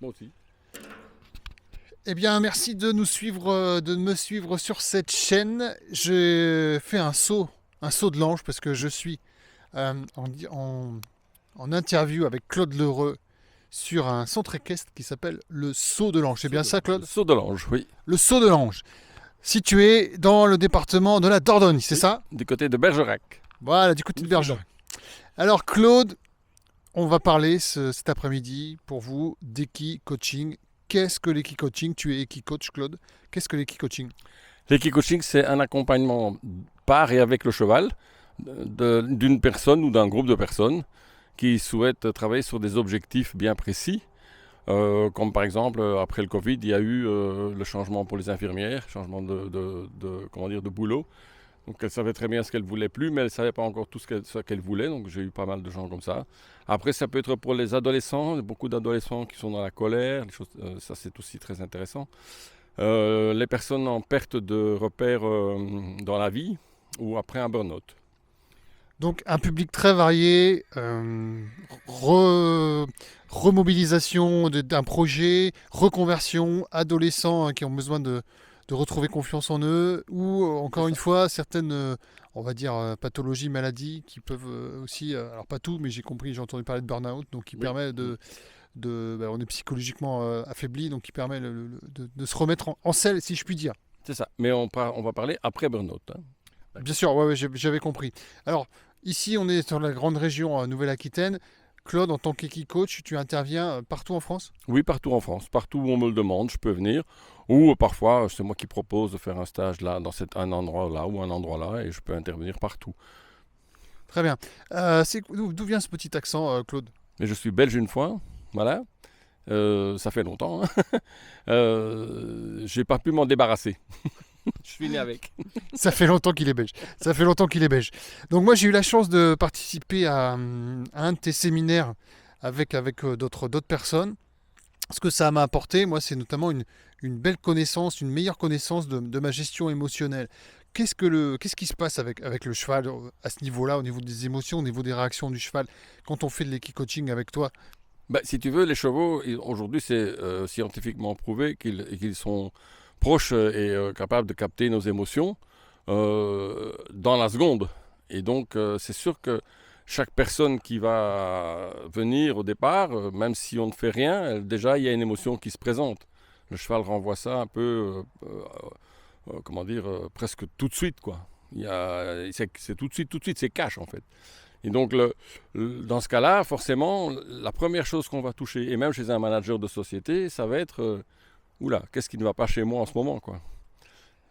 Moi aussi. Eh bien, merci de de me suivre sur cette chaîne. Je fais un saut de l'ange parce que je suis en interview avec Claude Lheureux sur un centre équestre qui s'appelle le Saut de l'Ange. C'est bien ça, Le Claude? saut de l'ange, oui. Le Saut de l'Ange, situé dans le département de la Dordogne, c'est Oui, ça? du côté de Bergerac, Voilà, du côté où de je suis donc. Bergerac. Alors, Claude, on va parler cet après-midi pour vous d'Equi-Coaching. Qu'est-ce que l'Equi-Coaching? Tu es Equi-Coach, Claude. Qu'est-ce que l'Equi-Coaching? L'équicoaching, c'est un accompagnement par et avec le cheval d'une personne ou d'un groupe de personnes qui souhaitent travailler sur des objectifs bien précis. Comme par exemple, après le Covid, il y a eu le changement pour les infirmières, changement comment dire, de boulot. Donc elle savait très bien ce qu'elle voulait plus, mais elle ne savait pas encore tout ce qu'elle voulait. Donc j'ai eu pas mal de gens comme ça. Après, ça peut être pour les adolescents. Il y a beaucoup d'adolescents qui sont dans la colère. Ça, c'est aussi très intéressant. Les personnes en perte de repères dans la vie ou après un burn-out. Donc un public très varié, remobilisation d'un projet, reconversion, adolescents qui ont besoin de retrouver confiance en eux, ou C'est encore une ça. fois certaines, on va dire, pathologies, maladies qui peuvent aussi, alors pas tout, mais j'ai compris, j'ai entendu parler de burn-out, donc qui Oui. permet on est psychologiquement affaibli, donc qui permet de se remettre en selle, si je puis dire. C'est ça. Mais on va parler après burn-out, hein. Bien D'accord. sûr, ouais, ouais, j'avais compris. Alors, ici, on est sur la grande région Nouvelle-Aquitaine. Claude, en tant qu'équi-coach, tu interviens partout en France? Oui, partout en France. Partout où on me le demande, je peux venir. Ou parfois, c'est moi qui propose de faire un stage là, dans un endroit là ou un endroit là, et je peux intervenir partout. Très bien. D'où vient ce petit accent, Claude? Mais je suis belge une fois, voilà. Ça fait longtemps, hein. J'ai pas pu m'en débarrasser. Je suis né avec. Ça fait longtemps qu'il est belge. Ça fait longtemps qu'il est belge. Donc moi, j'ai eu la chance de participer à un de tes séminaires avec d'autres personnes. Ce que ça m'a apporté, moi, c'est notamment une belle connaissance, une meilleure connaissance de ma gestion émotionnelle. Qu'est-ce qui se passe avec le cheval à ce niveau-là, au niveau des émotions, au niveau des réactions du cheval, quand on fait de l'équi-coaching avec toi? Bah, si tu veux, les chevaux, aujourd'hui, c'est scientifiquement prouvé qu'ils sont proches et capables de capter nos émotions dans la seconde. Et donc, c'est sûr que chaque personne qui va venir au départ, même si on ne fait rien, déjà, il y a une émotion qui se présente. Le cheval renvoie ça un peu, comment dire, presque tout de suite, quoi. C'est tout de suite, c'est cash, en fait. Et donc, dans ce cas-là, forcément, la première chose qu'on va toucher, et même chez un manager de société, ça va être oula, qu'est-ce qui ne va pas chez moi en ce moment, quoi.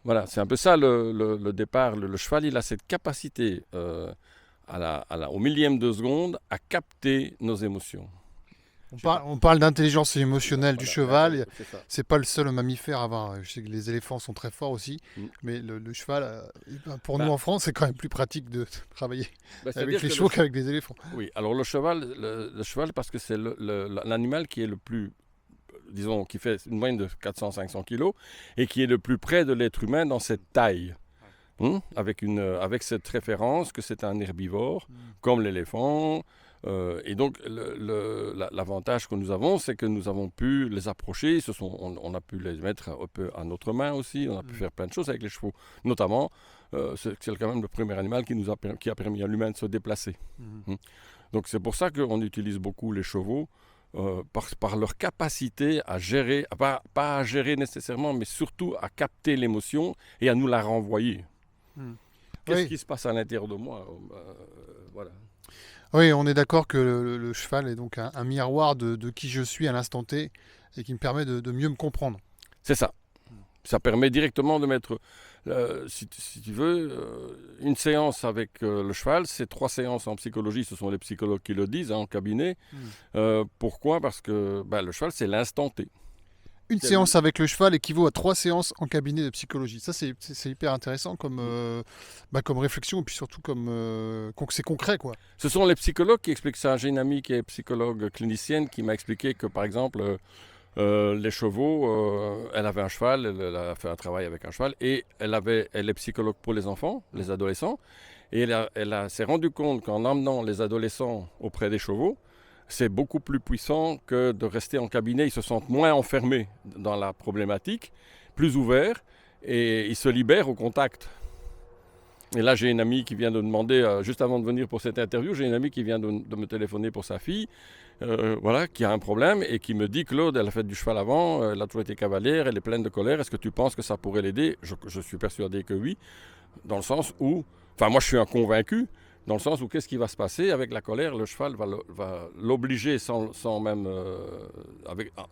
Voilà, c'est un peu ça le départ. Le cheval, il a cette capacité au millième de seconde à capter nos émotions. Je sais pas. On parle d'intelligence émotionnelle du Voilà, cheval. c'est ça. C'est pas le seul mammifère à avoir. Je sais que les éléphants sont très forts aussi, Mm. mais le cheval, pour nous Bah, en France, c'est quand même plus pratique de travailler avec C'est-à-dire les que chevaux qu'avec les éléphants. oui, alors le cheval, parce que c'est l'animal qui est le plus, disons, qui fait une moyenne de 400-500 kilos et qui est le plus près de l'être humain dans cette taille. Avec cette référence que c'est un herbivore, Mm. comme l'éléphant. Et donc, l'avantage que nous avons, c'est que nous avons pu les approcher. On a pu les mettre un peu à notre main aussi. On a pu Mm. faire plein de choses avec les chevaux. Notamment, c'est quand même le premier animal qui a permis à l'humain de se déplacer. Mm. Hein. Donc, c'est pour ça qu'on utilise beaucoup les chevaux. Par leur capacité à gérer, pas à gérer nécessairement, mais surtout à capter l'émotion et à nous la renvoyer. Mm. Qu'est-ce Oui, qui se passe à l'intérieur de moi? Voilà. oui, on est d'accord que le cheval est donc un miroir de qui je suis à l'instant T et qui me permet de mieux me comprendre. C'est ça. Ça permet directement de mettre, si tu veux, une séance avec le cheval, c'est 3 séances en psychologie, ce sont les psychologues qui le disent, hein, en cabinet. Mm. Pourquoi? Parce que le cheval, c'est l'instant T. Une C'est le- séance avec le cheval équivaut à 3 séances en cabinet de psychologie. Ça, c'est hyper intéressant comme réflexion et puis surtout c'est concret, quoi. Ce sont les psychologues qui expliquent ça. J'ai une amie qui est psychologue clinicienne qui m'a expliqué que, par exemple, les chevaux, elle avait un cheval, elle a fait un travail avec un cheval, et elle est psychologue pour les enfants, les adolescents, et s'est rendue compte qu'en emmenant les adolescents auprès des chevaux, c'est beaucoup plus puissant que de rester en cabinet. Ils se sentent moins enfermés dans la problématique, plus ouverts, et ils se libèrent au contact. Et là, j'ai une amie qui vient de demander, juste avant de venir pour cette interview, j'ai une amie qui vient de me téléphoner pour sa fille, voilà, qui a un problème et qui me dit, Claude, elle a fait du cheval avant, elle a toujours été cavalière, elle est pleine de colère, est-ce que tu penses que ça pourrait l'aider? Je suis persuadé que oui, dans le sens où, enfin moi je suis un convaincu, dans le sens où qu'est-ce qui va se passer avec la colère? Le cheval va l'obliger sans même,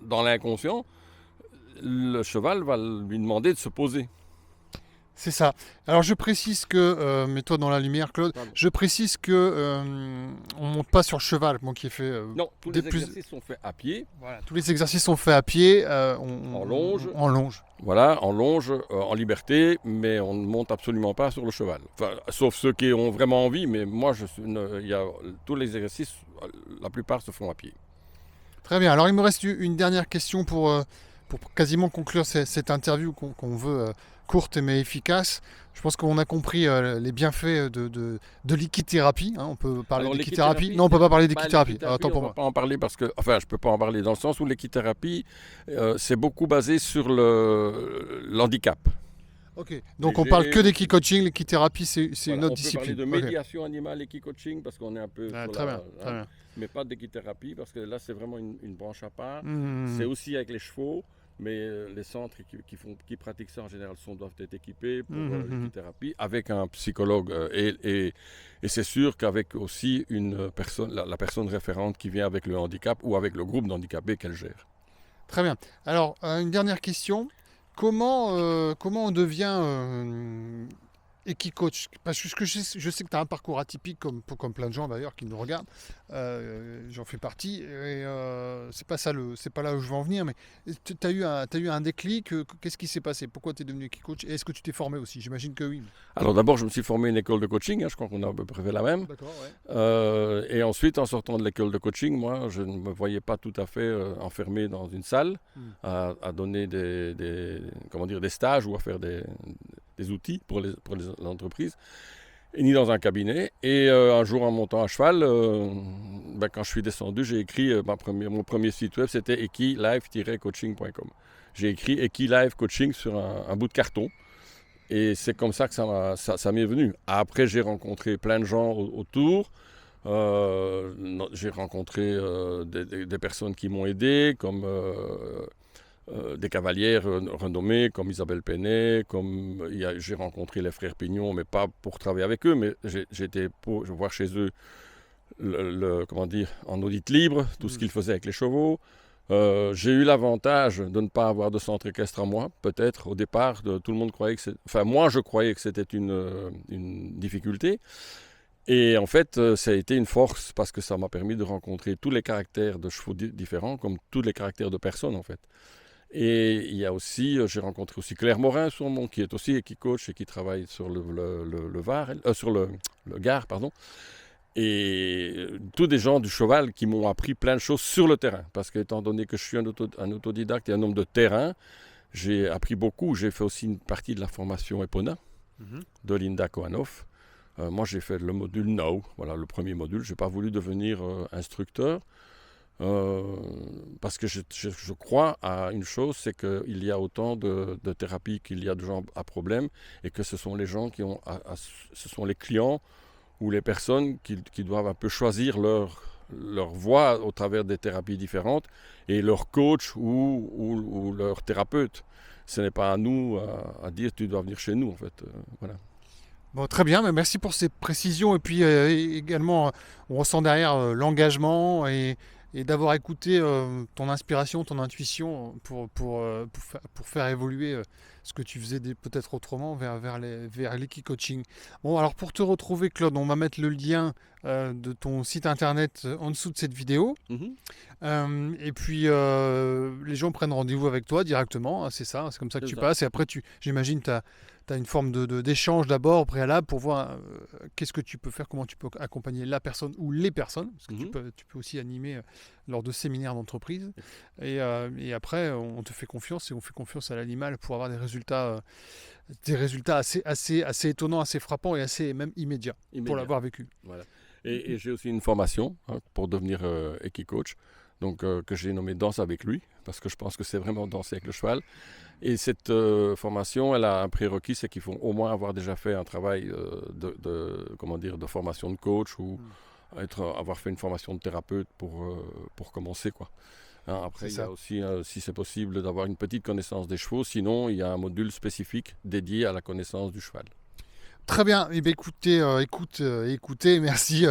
dans l'inconscient, le cheval va lui demander de se poser. C'est ça. Alors je précise que, mets-toi dans la lumière Claude, Pardon. je précise que on monte pas sur le cheval, moi qui ai fait... Non, tous les exercices sont faits à pied. Voilà, tous les exercices sont faits à pied, En longe. en longe. Voilà, en longe, en liberté, mais on ne monte absolument pas sur le cheval. Enfin, sauf ceux qui ont vraiment envie, mais moi, tous les exercices, la plupart se font à pied. Très bien. Alors il me reste une dernière question pour quasiment conclure cette interview qu'on veut courte mais efficace. Je pense qu'on a compris les bienfaits de l'équithérapie. Hein. On peut parler Alors, d'équithérapie. Non, on ne peut pas parler d'équithérapie. Attends, on ne va pas en parler parce que, enfin, je ne peux pas en parler dans le sens où l'équithérapie, c'est beaucoup basé sur l'handicap. Ok. Donc on parle que d'équicoaching. L'équithérapie, c'est Voilà, une autre on discipline. peut parler de médiation animale, équicoaching, parce qu'on est un peu sur Très bien. Très bien. mais pas d'équithérapie, parce que là, c'est vraiment une branche à part. Mmh. C'est aussi avec les chevaux, mais les centres qui pratiquent ça en général doivent être équipés pour l'équithérapie, avec un psychologue. Et c'est sûr qu'avec aussi une personne, la personne référente qui vient avec le handicap ou avec le groupe d'handicapés qu'elle gère. Très bien. Alors, une dernière question. Comment on devient équicoach? Parce que je sais que tu as un parcours atypique, comme plein de gens d'ailleurs qui nous regardent. J'en fais partie. Et c'est pas là où je veux en venir, mais tu as eu un déclic. Qu'est-ce qui s'est passé? Pourquoi tu es devenu équicoach? Et est-ce que tu t'es formé aussi? J'imagine que oui. Alors d'abord, je me suis formé à une école de coaching, je crois qu'on a à peu près fait la même. D'accord, ouais. Et ensuite, en sortant de l'école de coaching, moi, je ne me voyais pas tout à fait enfermé dans une salle à donner des stages ou à faire des outils pour les entreprises, et ni dans un cabinet. Et un jour, en montant à cheval, quand je suis descendu, j'ai écrit mon premier site web, c'était equilive-coaching.com. J'ai écrit Equilive Coaching sur un bout de carton. Et c'est comme ça que ça m'est venu. Après, j'ai rencontré plein de gens autour. J'ai rencontré des personnes qui m'ont aidé, comme des cavalières renommées, comme Isabelle Penet, j'ai rencontré les frères Pignon, mais pas pour travailler avec eux, mais j'étais pour voir chez eux en audit libre, tout ce qu'ils faisaient avec les chevaux. J'ai eu l'avantage de ne pas avoir de centre équestre à moi, peut-être au départ, tout le monde croyait que moi je croyais que c'était une difficulté. Et en fait, ça a été une force parce que ça m'a permis de rencontrer tous les caractères de chevaux différents, comme tous les caractères de personnes en fait. Et il y a aussi, j'ai rencontré aussi Claire Morin, qui est aussi équicoach et qui travaille sur le Var, sur le Gard, pardon. Et tous des gens du cheval qui m'ont appris plein de choses sur le terrain. Parce qu'étant donné que je suis un autodidacte et un homme de terrain, j'ai appris beaucoup. J'ai fait aussi une partie de la formation EPONA de Linda Kohanov. Moi, j'ai fait le module Now, voilà le premier module. Je n'ai pas voulu devenir instructeur parce que je crois à une chose, c'est qu'il y a autant de thérapies qu'il y a de gens à problème et que ce sont les gens ce sont les clients ou les personnes qui doivent un peu choisir leur voie au travers des thérapies différentes et leur coach ou leur thérapeute. Ce n'est pas à nous à dire tu dois venir chez nous en fait. Voilà. Bon, très bien, mais merci pour ces précisions. Et puis également, on ressent derrière l'engagement et d'avoir écouté ton inspiration, ton intuition pour faire évoluer ce que tu faisais peut-être autrement vers l'équicoaching. Bon, alors pour te retrouver, Claude, on va mettre le lien de ton site internet en dessous de cette vidéo. Et puis les gens prennent rendez-vous avec toi directement, hein, c'est ça, c'est comme ça que tu passes. Et après, j'imagine, tu as une forme d'échange d'abord au préalable pour voir qu'est-ce que tu peux faire, comment tu peux accompagner la personne ou les personnes, parce que tu peux aussi animer lors de séminaires d'entreprise. Et après, on te fait confiance et on fait confiance à l'animal pour avoir des résultats assez étonnants, assez frappants et assez même immédiats. Pour l'avoir vécu. Voilà. Et j'ai aussi une formation pour devenir équicoach, donc que j'ai nommé Danse avec lui, parce que je pense que c'est vraiment danser avec le cheval. Et cette formation, elle a un prérequis, c'est qu'il faut au moins avoir déjà fait un travail comment dire, de formation de coach ou avoir fait une formation de thérapeute pour commencer, quoi. Hein, après, C'est il y a ça. aussi, si c'est possible, d'avoir une petite connaissance des chevaux. Sinon, il y a un module spécifique dédié à la connaissance du cheval. Très bien. Eh bien, écoutez, écoutez, merci,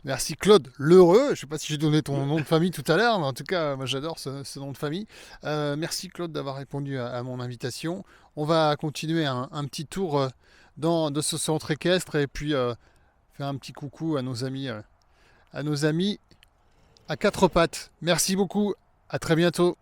merci Claude Lheureux. Je ne sais pas si j'ai donné ton nom de famille tout à l'heure, mais en tout cas, moi j'adore ce nom de famille. Merci Claude d'avoir répondu à mon invitation. On va continuer un petit tour de ce centre équestre et puis faire un petit coucou à nos amis à quatre pattes. Merci beaucoup. À très bientôt.